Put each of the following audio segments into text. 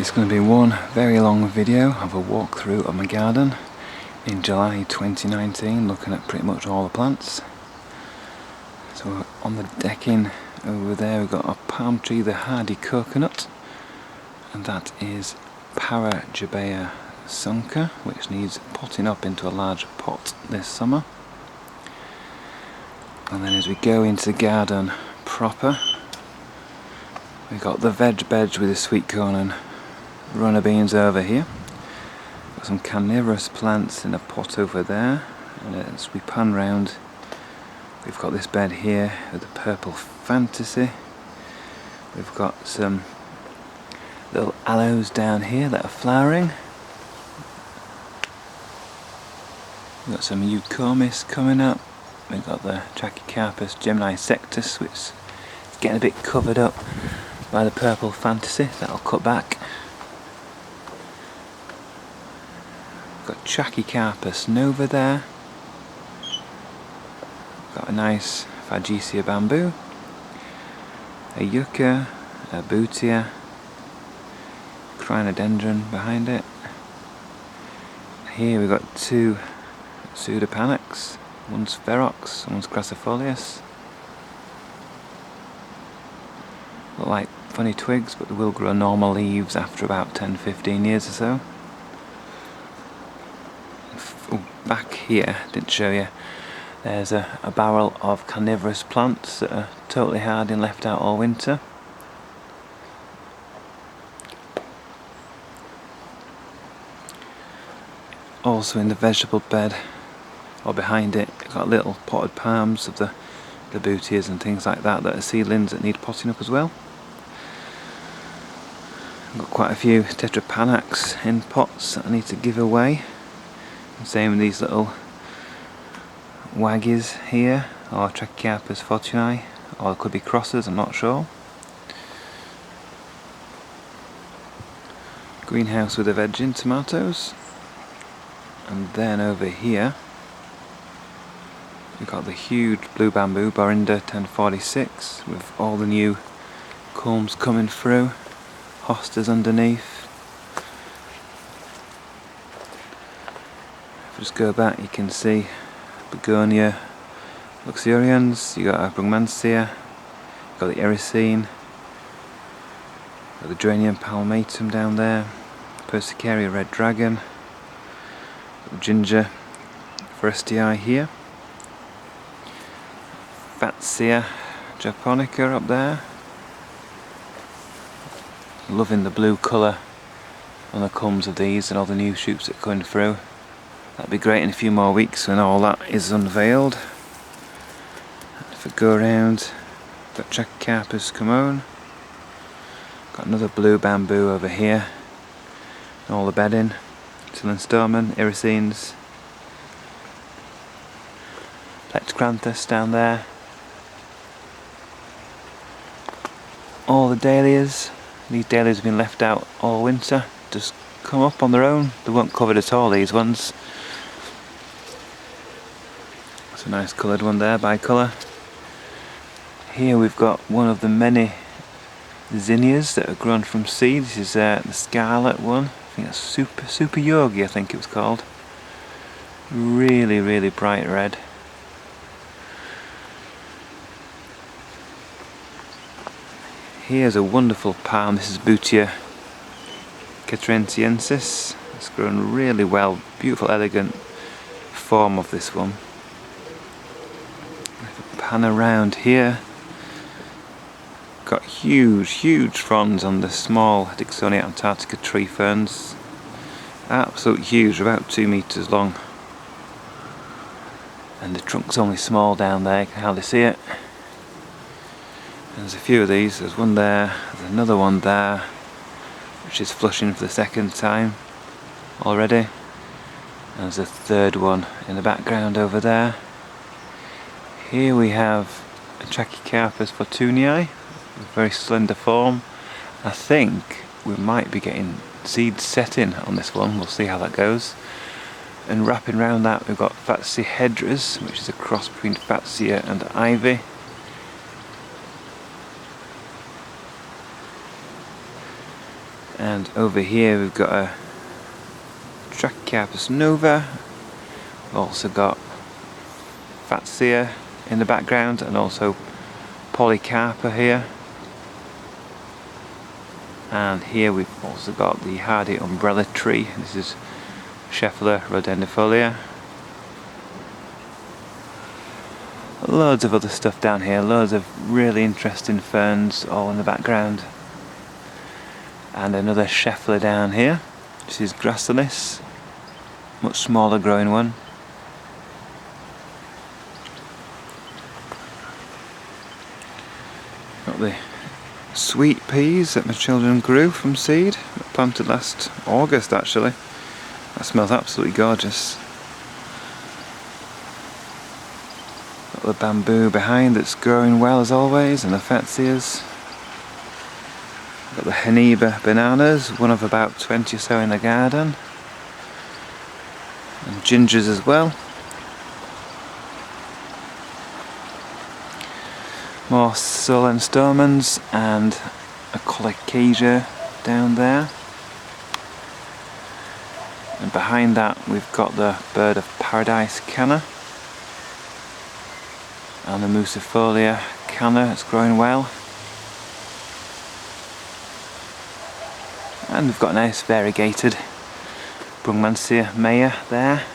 It's going to be one very long video of a walkthrough of my garden in July 2019, looking at pretty much all the plants. So on the decking over there we've got a palm tree, the hardy coconut, and that is Parajabea sunca, which needs potting up into a large pot this summer. And then as we go into the garden proper, we've got the veg bed with the sweet corn and runner beans over here. Got some carnivorous plants in a pot over there, and as we pan round we've got this bed here with the purple fantasy. We've got some little aloes down here that are flowering. We've got some eucomis coming up. We've got the Trachycarpus Gemini sectus, which is getting a bit covered up by the purple fantasy. That'll cut back. We've got Trachycarpus nova there. Got a nice Fargesia bamboo, a yucca, a bootia, crinodendron behind it. Here we've got two pseudopanax, one's ferox, one's crassifolius. Look like funny twigs, but they will grow normal leaves after about 10-15 years or so. Back here, didn't show you, there's a barrel of carnivorous plants that are totally hardy and left out all winter. Also in the vegetable bed, or behind it, got little potted palms of the bootias and things like that are seedlings that need potting up as well. Got quite a few tetrapanax in pots that I need to give away. Same with these little waggies here, or Trachycarpus fortunei, or it could be crosses, I'm not sure. Greenhouse with the veg tomatoes. And then over here we've got the huge blue bamboo, Borinda 1046, with all the new culms coming through, hostas underneath. If we just go back, you can see Begonia luxurians, you got Brugmansia, you got the Ericene, got the Geranium palmatum down there, Persicaria red dragon, Ginger forestii here, Fatsia japonica up there. Loving the blue colour on the culms of these and all the new shoots that are coming through. That'll be great in a few more weeks when all that is unveiled. If we go around, got Trachycarpus common, got another blue bamboo over here, and all the bedding, Tilenstormen, Iricenes, Plectocranthus down there, all the dahlias. These dahlias have been left out all winter, just come up on their own, they weren't covered at all, these ones. That's a nice coloured one there, bicolour. Here we've got one of the many zinnias that are grown from seed. This is the scarlet one, I think that's Super Yogi, I think it was called. Really bright red. Here's a wonderful palm, this is Bootia Catrensiensis. It's grown really well, beautiful elegant form of this one. If I pan around here, got huge fronds on the small Dicksonia antarctica tree ferns. Absolutely huge, about 2 meters long. And the trunk's only small down there, you can hardly see it. There's a few of these, there's one there, there's another one there, which is flushing for the second time already. And there's a third one in the background over there. Here we have a Trachycarpus fortunei, a very slender form. I think we might be getting seeds setting on this one, we'll see how that goes. And wrapping around that we've got Fatsia hedras, which is a cross between Fatsia and ivy. And over here we've got a Trachycarpus nova. We've also got Fatsia in the background, and also Polycarpa here. And here we've also got the hardy umbrella tree. This is Scheffler rodendifolia. Loads of other stuff down here, loads of really interesting ferns all in the background. And another Scheffler down here. This is Gracilis, much smaller growing one. Got the sweet peas that my children grew from seed, planted last August actually. That smells absolutely gorgeous. Got the bamboo behind that's growing well as always, and the Fatsias. Got the Haniba bananas, one of about 20 or so in the garden. And gingers as well. More Solenstomans and a Colocasia down there. And behind that we've got the bird of paradise canna. And the Musifolia canna, it's growing well. And we've got a nice variegated Brugmansia maya there.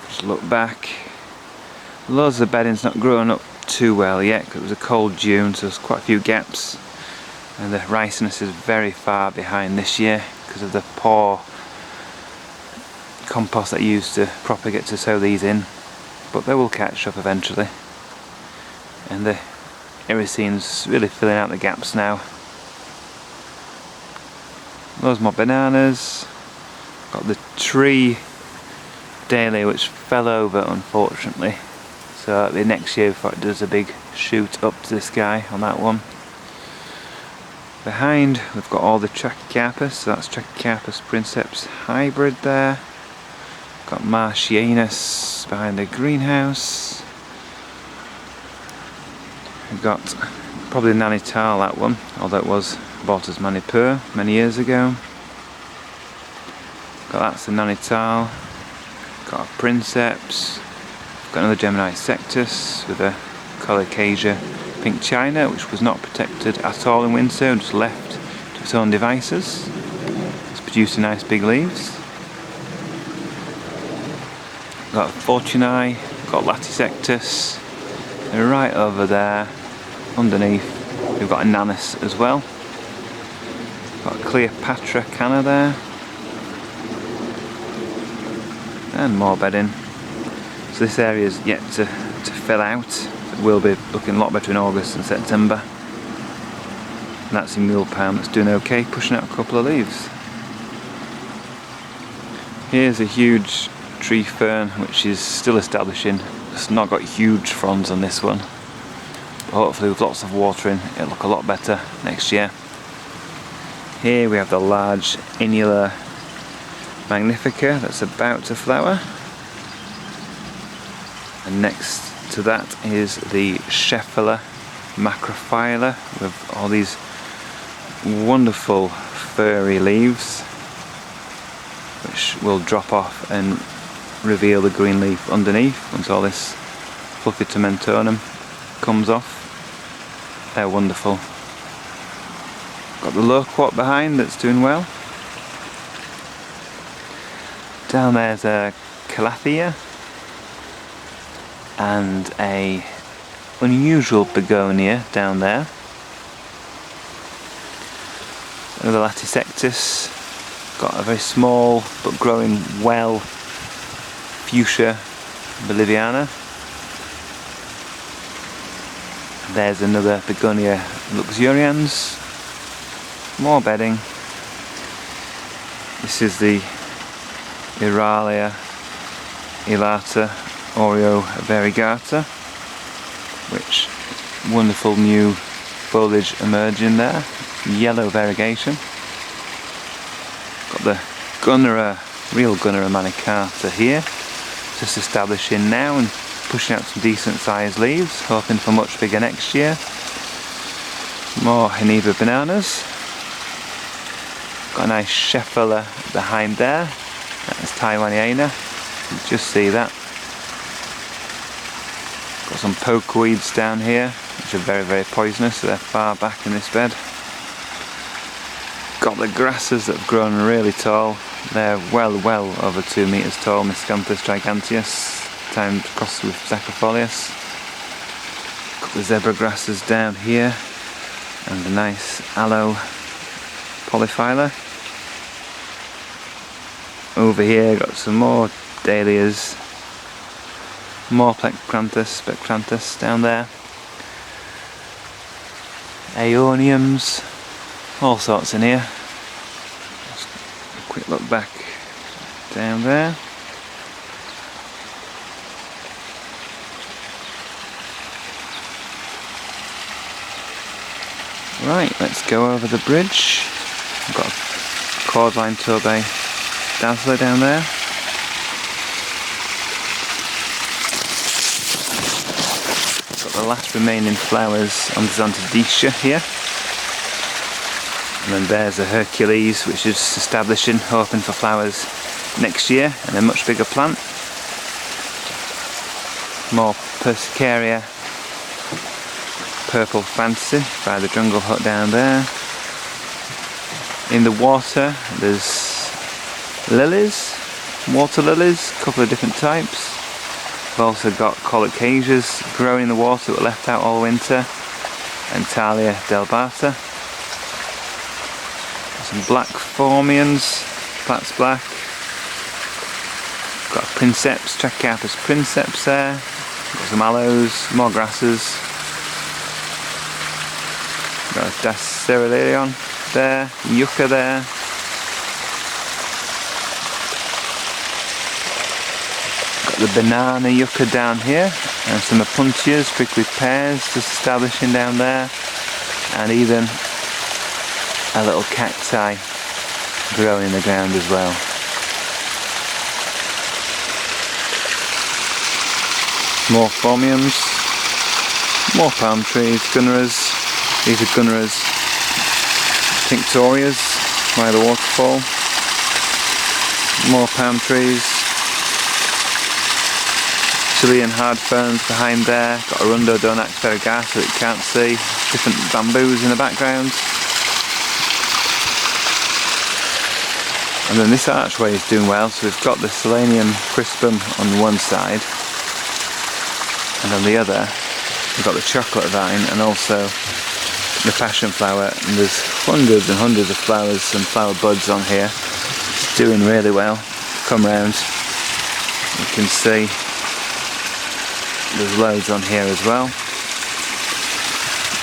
Just look back. Loads of the bedding's not growing up too well yet because it was a cold June, so there's quite a few gaps. And the riciness is very far behind this year because of the poor compost that I used to propagate to sow these in. But they will catch up eventually. And the Ericene's really filling out the gaps now. Loads more bananas. Got the tree dahlia which fell over unfortunately. So the next year before it does a big shoot up to the sky on that one. Behind we've got all the Trachycarpus, so that's Trachycarpus princeps hybrid there. Got Martianus behind the greenhouse. We've got probably Nanital, that one, although it was bought as Manipur many years ago. Got that's the Nanital. Got a Princeps. Got another Gemini sectus with a Colocasia pink china, which was not protected at all in winter and just left to its own devices. It's producing nice big leaves. Got Fortunae, got Latisectus, and right over there, underneath, we've got a Nanus as well. Got Cleopatra canna there. And more bedding. So this area is yet to fill out. It will be looking a lot better in August and September. And that's in mule palm that's doing okay, pushing out a couple of leaves. Here's a huge tree fern which is still establishing. It's not got huge fronds on this one. But hopefully with lots of watering it'll look a lot better next year. Here we have the large Inula magnifica that's about to flower. And next to that is the Scheffler macrophylla with all these wonderful furry leaves which will drop off and reveal the green leaf underneath once all this fluffy tomentonum comes off. They're wonderful. Got the loquat behind that's doing well. Down there's a Calathea and a unusual begonia down there. Another Latisectus. Got a very small but growing well Fuchsia boliviana. There's another Begonia luxurians. More bedding. This is the Iralia elata Oreo variegata, which wonderful new foliage emerging there. Yellow variegation. Got the Gunnera, real Gunnera manicata here, just establishing now and pushing out some decent sized leaves, hoping for much bigger next year. More Geneva bananas. Got a nice Scheffler behind there. That's Taiwaniana. You can just see that. Got some pokeweeds down here, which are very, very poisonous, so they're far back in this bed. Got the grasses that have grown really tall. They're well over 2 meters tall. Miscanthus giganteus, timed crossed with Zachypholius. Got the zebra grasses down here, and a nice aloe polyphylla. Over here got some more dahlias, more Spectranthus down there, aeoniums, all sorts in here. Just a quick look back down there. Right, let's go over the bridge. I've got a Cordline Torbay Dazzler down there. Got the last remaining flowers on Zontodisha here. And then there's a Hercules, which is establishing, hoping for flowers next year, and a much bigger plant. More Persicaria Purple Fantasy by the Jungle Hut down there. In the water there's lilies, water lilies, a couple of different types. We've also got Colocasias growing in the water that were left out all winter, and Thalia delbata. Some black Phormions, that's black. Got a Princeps, Trachycarpus Princeps there. Got some aloes, more grasses. Got a Dasyrillion there, Yucca there. Got the banana yucca down here, and some Opuntias, prickly pears just establishing down there, and even a little cacti growing in the ground as well. More Phormiums, more palm trees, Gunneras. These are Gunneras tinctorias by the waterfall. More palm trees. Chilean hard ferns behind there. Got Arundo Donax Vergata that you can't see. Different bamboos in the background. And then this archway is doing well, so we've got the Solanium crispum on one side, and on the other we've got the chocolate vine and also the passion flower, and there's hundreds and hundreds of flowers and flower buds on here. It's doing really well. Come round, you can see there's loads on here as well.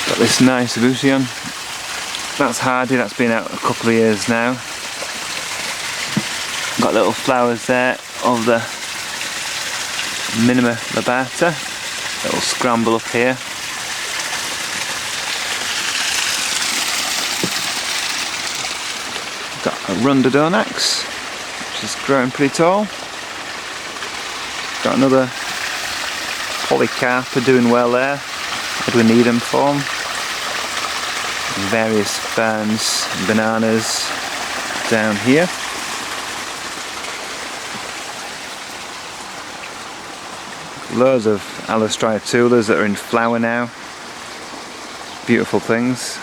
Got this nice Abusion. That's hardy, that's been out a couple of years now. Got little flowers there of the Minima lobata. Little scramble up here. Got a Rundodonax, which is growing pretty tall. Got another Polycarpa doing well there. Edwin Needham form. And various ferns and bananas down here. Loads of Allostriatulas that are in flower now. Beautiful things.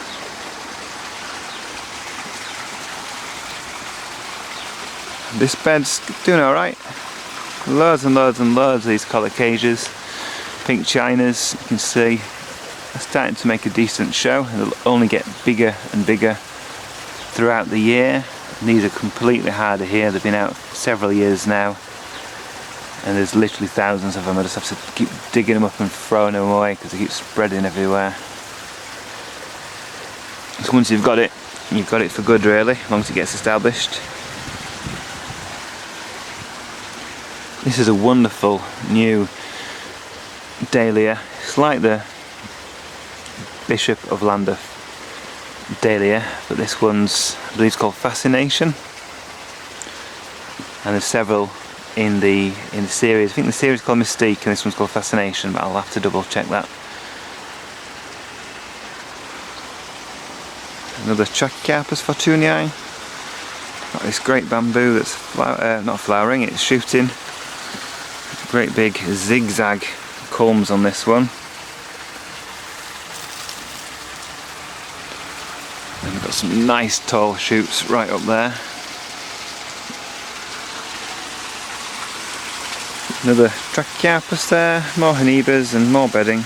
This bed's doing alright. Loads and loads and loads of these Colocasias. Pink Chinas, you can see, are starting to make a decent show. They'll only get bigger and bigger throughout the year. And these are completely harder here. They've been out several years now. And there's literally thousands of them. I just have to keep digging them up and throwing them away because they keep spreading everywhere. So once you've got it for good really, as long as it gets established. This is a wonderful new dahlia. It's like the Bishop of Lambeth dahlia, but this one's, I believe, it's called Fascination. And there's several in the series. I think the series is called Mystique and this one's called Fascination, but I'll have to double check that. Another Trachycarpus fortunei. Got this great bamboo that's not flowering, it's shooting. Great big zigzag culms on this one. And we've got some nice tall shoots right up there. Another Trachycarpus there, more Hanebas and more bedding.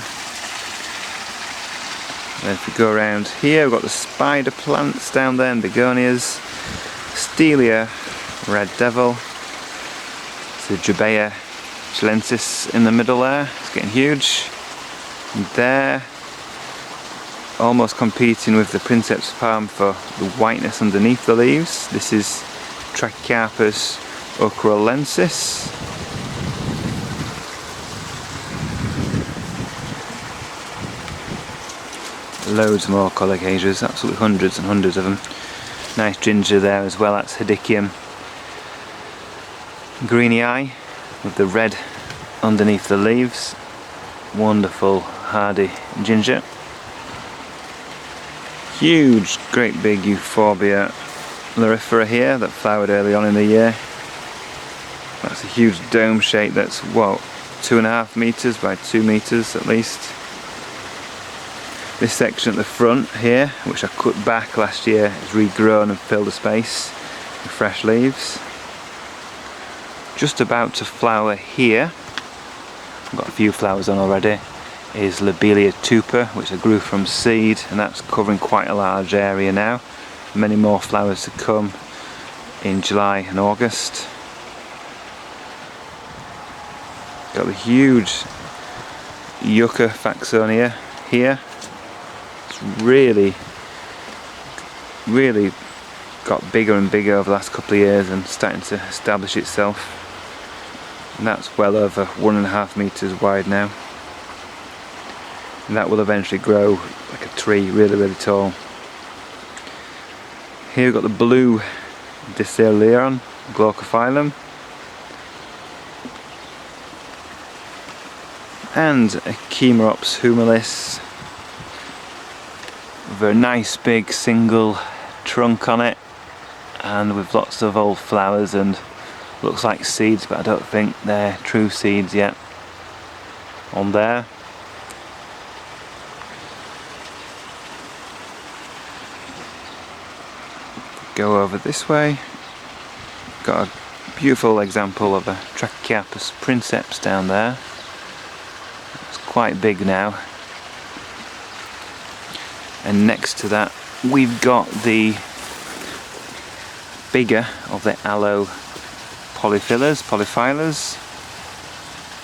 And if we go around here, we've got the spider plants down there and begonias. Stelia red devil. It's a Jubea chilensis in the middle there, it's getting huge. And there, almost competing with the Princeps palm for the whiteness underneath the leaves. This is Trachycarpus ochrolensis. Loads more colocasias, absolutely hundreds and hundreds of them. Nice ginger there as well, that's Hedychium greenii with the red underneath the leaves. Wonderful hardy ginger. Huge, great big Euphorbia lyrifera here that flowered early on in the year. That's a huge dome shape that's, what, 2.5 meters by 2 meters at least. This section at the front here, which I cut back last year, is regrown and filled the space with fresh leaves. Just about to flower here, I've got a few flowers on already, is Lobelia tuber, which I grew from seed, and that's covering quite a large area now. Many more flowers to come in July and August. Got the huge Yucca Faxonia here. Really got bigger and bigger over the last couple of years and starting to establish itself, and that's well over 1.5 meters wide now, and that will eventually grow like a tree, really tall. Here we've got the blue Dicerleon glaucophyllum and a Chimerops humilis with a nice big single trunk on it, and with lots of old flowers and looks like seeds, but I don't think they're true seeds yet on there. Go over this way, got a beautiful example of a Trachycarpus princeps down there. It's quite big now. And next to that we've got the bigger of the aloe polyphyllus,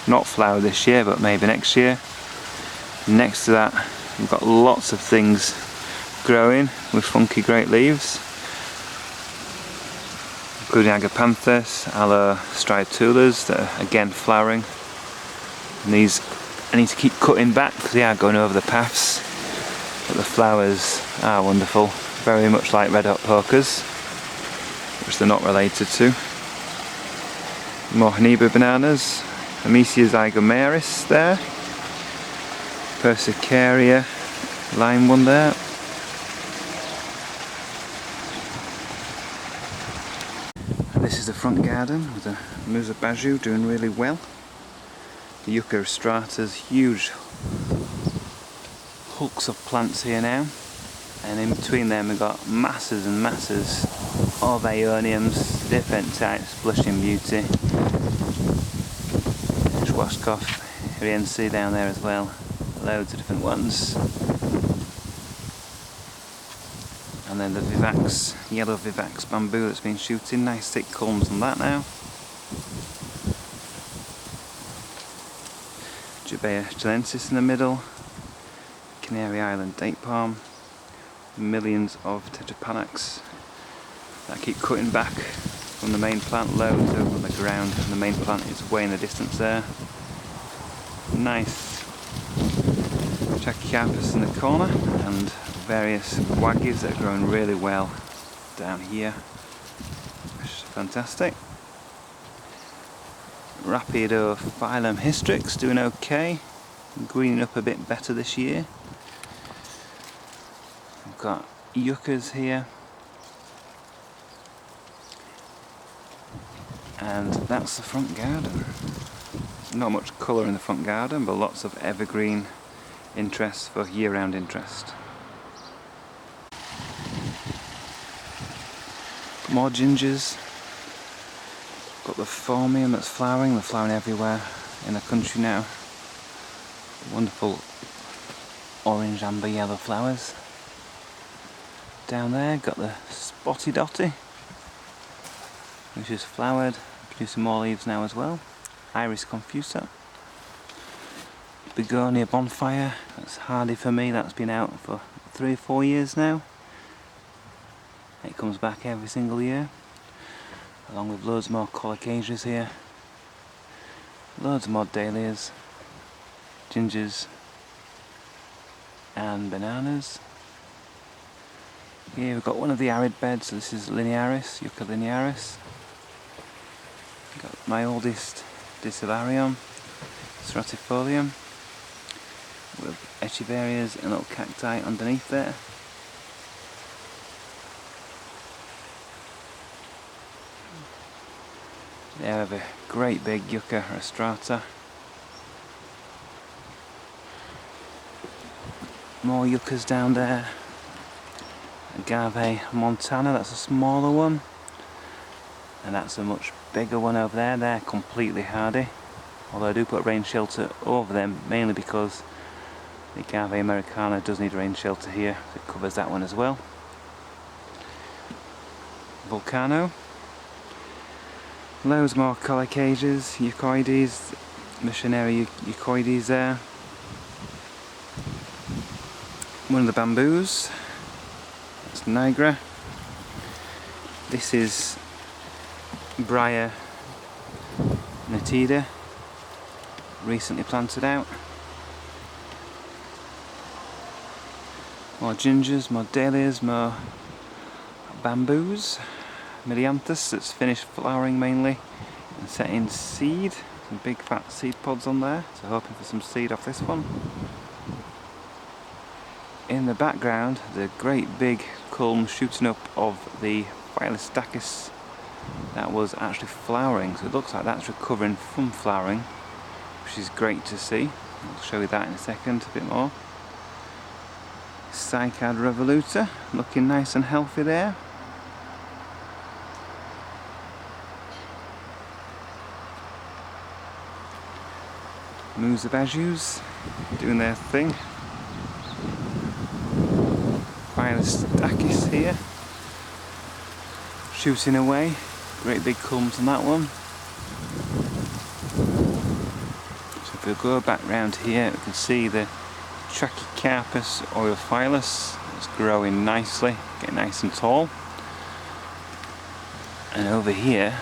not flower this year but maybe next year. Next to that we've got lots of things growing with funky great leaves, including Agapanthus, Aloe striatulas that are again flowering. And these I need to keep cutting back because they are going over the paths. But the flowers are wonderful, very much like red hot pokers, which they're not related to. More Haneba bananas, Amesia zygomaris there, Persicaria lime one there. And this is the front garden with the Musa baju doing really well. The Yucca stratas, huge hulks of plants here now, and in between them we've got masses and masses of Aeoniums, different types, Blushing Beauty, Schwarzkopf, Rienzi down there as well, loads of different ones. And then the Vivax, yellow Vivax bamboo that's been shooting, nice thick culms on that now. Jubea chilensis in the middle. Canary Island date palm, millions of Tetrapanax that I keep cutting back from the main plant, loads over on the ground, and the main plant is way in the distance there. Nice Trachycarpus in the corner, and various waggies that are growing really well down here, which is fantastic. Rapidophyllum hystrix doing okay, greening up a bit better this year. We've got yuccas here. And that's the front garden. Not much colour in the front garden, but lots of evergreen interest for year-round interest. More gingers. Got the phormium that's flowering. They're flowering everywhere in the country now. Wonderful orange, amber, yellow flowers. Down there, got the spotty dotty, which is flowered, producing more leaves now as well. Iris confusa. Begonia bonfire, that's hardy for me, that's been out for 3 or 4 years now. It comes back every single year, along with loads more colocasias here. Loads more dahlias, gingers and bananas. Here we've got one of the arid beds, so this is linearis, Yucca linearis. Got my oldest Dicellarium, stratifolium, with echeverias and little cacti underneath there. There we have a great big Yucca rostrata. More yuccas down there. Agave montana, that's a smaller one. And that's a much bigger one over there. They're completely hardy. Although I do put rain shelter over them, mainly because the Agave americana does need rain shelter here. So it covers that one as well. Volcano. Loads more colocasias, eucoides, missionary eucoides there. One of the bamboos, that's Nigra. This is Briar nitida, recently planted out. More gingers, more dahlias, more bamboos. Milianthus that's finished flowering mainly and setting seed. Some big fat seed pods on there, so hoping for some seed off this one. In the background, the great big culm shooting up of the Phyllostachys that was actually flowering, so it looks like that's recovering from flowering, which is great to see. I'll show you that in a second, a bit more. Cycad revoluta, looking nice and healthy there. Musabajus doing their thing. Phyllostachys here, shooting away. Great big culms on that one. So if we go back round here, we can see the Trachycarpus aureophilus. It's growing nicely, getting nice and tall. And over here,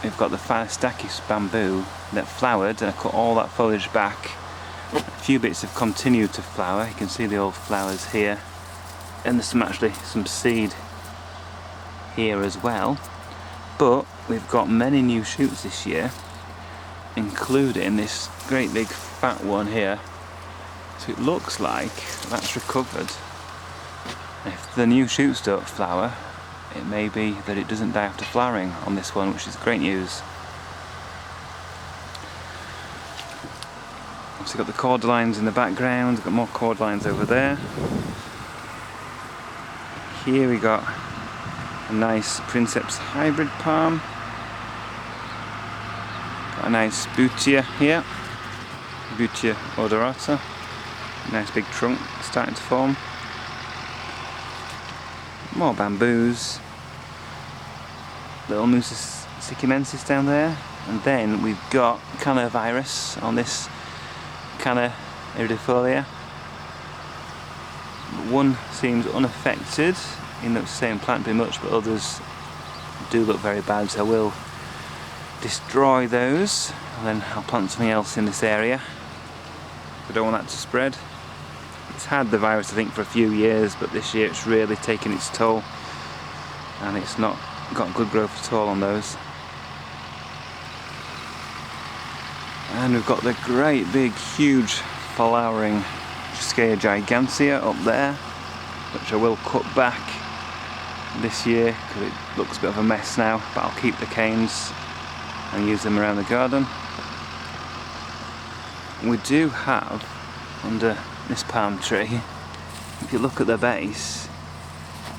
we've got the Phyllostachys bamboo that flowered, and I cut all that foliage back. A few bits have continued to flower. You can see the old flowers here, and there's actually some seed here as well. But we've got many new shoots this year, including this great big fat one here. So it looks like that's recovered. If the new shoots don't flower, it may be that it doesn't die after flowering on this one, which is great news. Obviously got the cordylines in the background, got more cordylines over there. Here we got a nice Princeps hybrid palm. Got a nice Butia here, Butia odorata. Nice big trunk starting to form. More bamboos. Little Musa sycamensis down there. And then we've got Canna virus on this Canna iridifolia. One seems unaffected, in the same plant pretty much, but others do look very bad, so I will destroy those and then I'll plant something else in this area. I don't want that to spread. It's had the virus I think for a few years, but this year it's really taken its toll and it's not got good growth at all on those. And we've got the great big huge flowering Triskaia gigantea up there, which I will cut back this year because it looks a bit of a mess now, but I'll keep the canes and use them around the garden. We do have, under this palm tree, if you look at the base,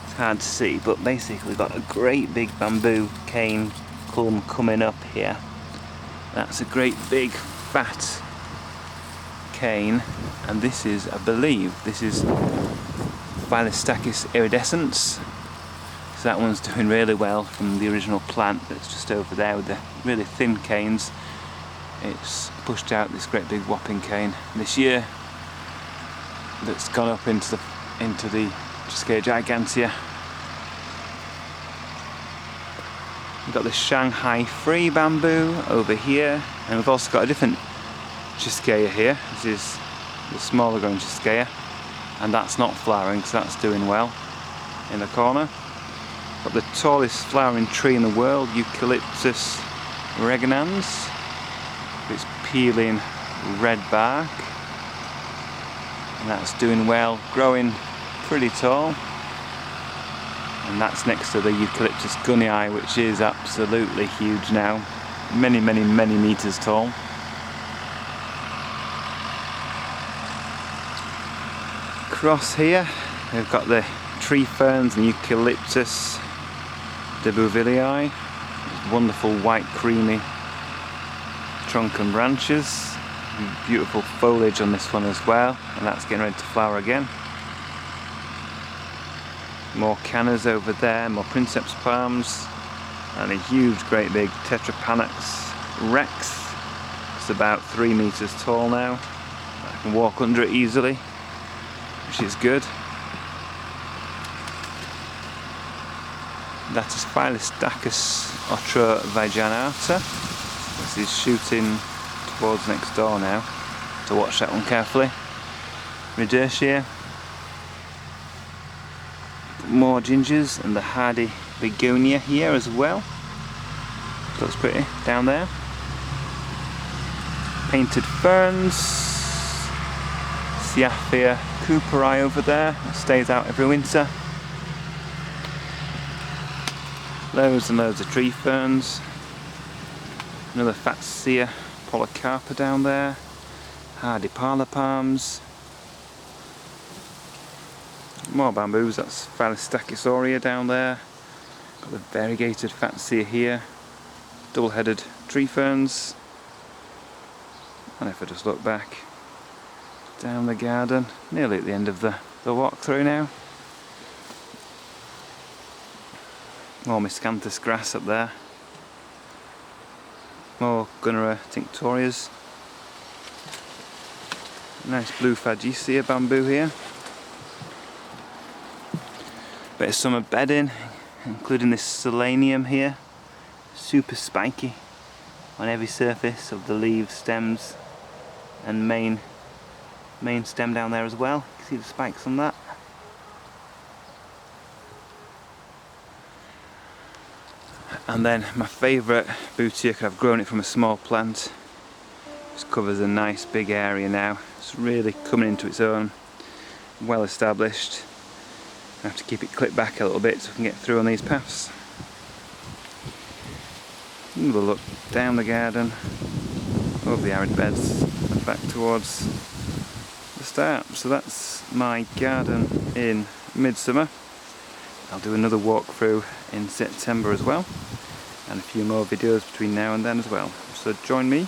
it's hard to see, but basically we've got a great big bamboo cane culm coming up here. That's a great big fat cane, and this is, I believe, this is Phyllostachys iridescens. So that one's doing really well from the original plant that's just over there with the really thin canes. It's pushed out this great big whopping cane this year that's gone up into the Triskeia gigantea. We've got the Shanghai free bamboo over here, and we've also got a different Triskeia here. This is the smaller growing Triskeia, and that's not flowering, so that's doing well in the corner. Got the tallest flowering tree in the world, Eucalyptus reginans. It's peeling red bark, and that's doing well, growing pretty tall. And that's next to the Eucalyptus gunnii, which is absolutely huge now, many meters tall. Across here we've got the tree ferns and Eucalyptus de Bouvillii. Wonderful white creamy trunk and branches. Beautiful foliage on this one as well, and that's getting ready to flower again. More cannas over there, more princeps palms, and a huge great big Tetrapanax rex. It's about 3 meters tall now. I can walk under it easily, which is good. That is Phyllostachys otroviganata. This is shooting towards next door now, so watch that one carefully. Reducia. More gingers, and the hardy begonia here as well. Looks pretty down there. Painted ferns. Siaphia cooperi over there, it stays out every winter. Loads and loads of tree ferns. Another Fatsia polycarpa down there. Hardy parlour palms. More bamboos, that's Phyllostachys aurea down there. Got the variegated Fatsia here. Double-headed tree ferns. And if I just look back down the garden, nearly at the end of the walk-through now. More Miscanthus grass up there. More Gunnera tinctorias. Nice blue Phagesia bamboo here. Bit of summer bedding, including this Solanium here. Super spiky on every surface of the leaves, stems, and main stem down there as well. You can see the spikes on that. And then my favourite Butea, I've grown it from a small plant. Just covers a nice big area now. It's really coming into its own, well established. I have to keep it clipped back a little bit so I can get through on these paths. We'll look down the garden, over the arid beds, and back towards the start. So that's my garden in midsummer. I'll do another walkthrough in September as well, and a few more videos between now and then as well. So join me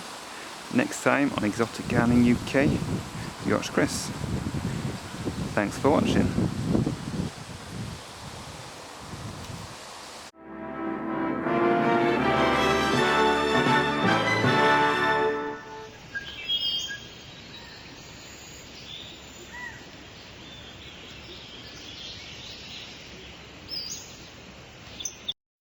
next time on Exotic Gardening UK. Yours Chris. Thanks for watching.